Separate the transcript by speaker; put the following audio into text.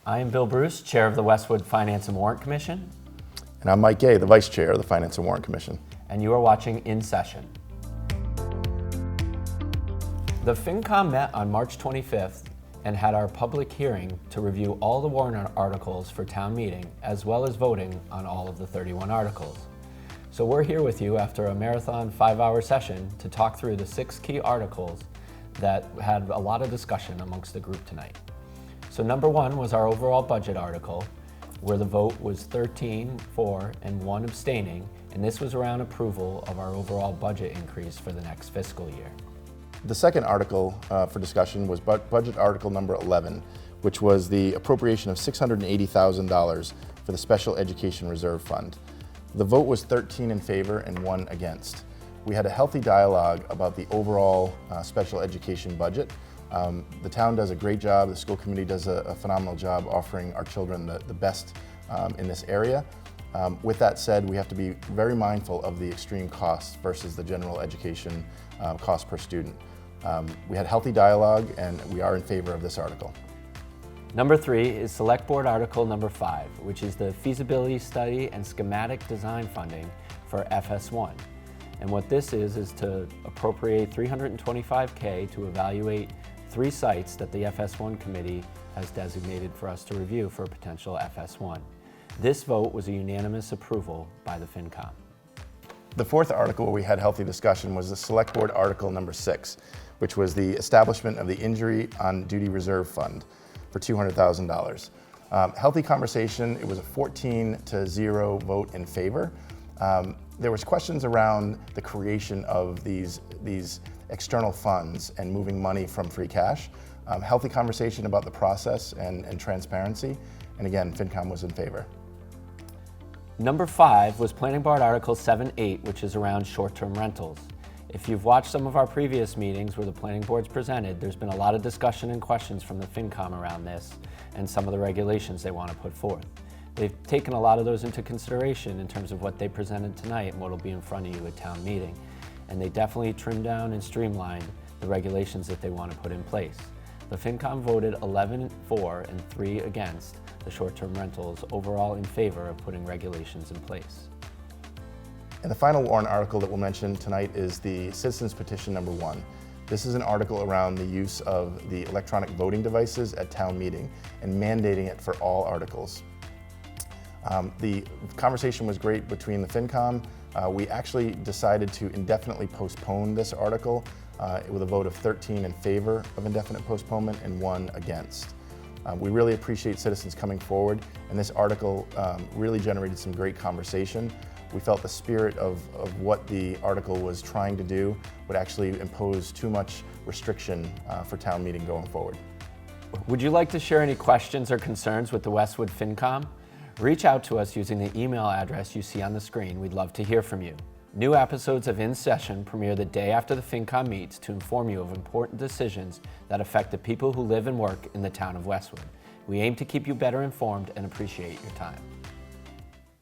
Speaker 1: I am Bill Bruce, Chair of the Westwood Finance and Warrant Commission.
Speaker 2: And I'm Mike Gay, the Vice Chair of the Finance and Warrant Commission.
Speaker 1: And you are watching In Session. The FinCom met on March 25th and had our public hearing to review all the warrant articles for town meeting, as well as voting on all of the 31 articles. So we're here with you after a marathon 5-hour session to talk through the 6 key articles that had a lot of discussion amongst the group tonight. So number 1 was our overall budget article, where the vote was 13 for and 1 abstaining, and this was around approval of our overall budget increase for the next fiscal year.
Speaker 2: The second article for discussion was budget article number 11, which was the appropriation of $680,000 for the Special Education Reserve Fund. The vote was 13 in favor and 1 against. We had a healthy dialogue about the overall special education budget. The town does a great job, the school committee does a phenomenal job offering our children the best in this area. With that said, we have to be very mindful of the extreme costs versus the general education cost per student. We had healthy dialogue and we are in favor of this article.
Speaker 1: Number 3 is Select Board Article number 5, which is the feasibility study and schematic design funding for FS1. And what this is to appropriate $325K to evaluate 3 sites that the FS1 committee has designated for us to review for a potential FS1. This vote was a unanimous approval by the FinCom.
Speaker 2: The fourth article where we had healthy discussion was the Select Board Article number 6, which was the establishment of the Injury on Duty Reserve Fund for $200,000. Healthy conversation. It was a 14-0 vote in favor. There was questions around the creation of these external funds and moving money from free cash. Healthy conversation about the process and transparency. And again, FinCom was in favor.
Speaker 1: Number 5 was Planning Board Article 7-8, which is around short-term rentals. If you've watched some of our previous meetings where the planning board's presented, there's been a lot of discussion and questions from the FinCom around this and some of the regulations they want to put forth. They've taken a lot of those into consideration in terms of what they presented tonight and what will be in front of you at town meeting. And they definitely trimmed down and streamlined the regulations that they want to put in place. The FinCom voted 11 for and 3 against the short-term rentals, overall in favor of putting regulations in place.
Speaker 2: And the final warrant article that we'll mention tonight is the Citizens Petition number 1. This is an article around the use of the electronic voting devices at town meeting and mandating it for all articles. The conversation was great between the FinCom. We actually decided to indefinitely postpone this article with a vote of 13 in favor of indefinite postponement and 1 against. We really appreciate citizens coming forward, and this article really generated some great conversation. We felt the spirit of what the article was trying to do would actually impose too much restriction for town meeting going forward.
Speaker 1: Would you like to share any questions or concerns with the Westwood FinCom? Reach out to us using the email address you see on the screen. We'd love to hear from you. New episodes of In Session premiere the day after the FinCom meets to inform you of important decisions that affect the people who live and work in the town of Westwood. We aim to keep you better informed and appreciate your time.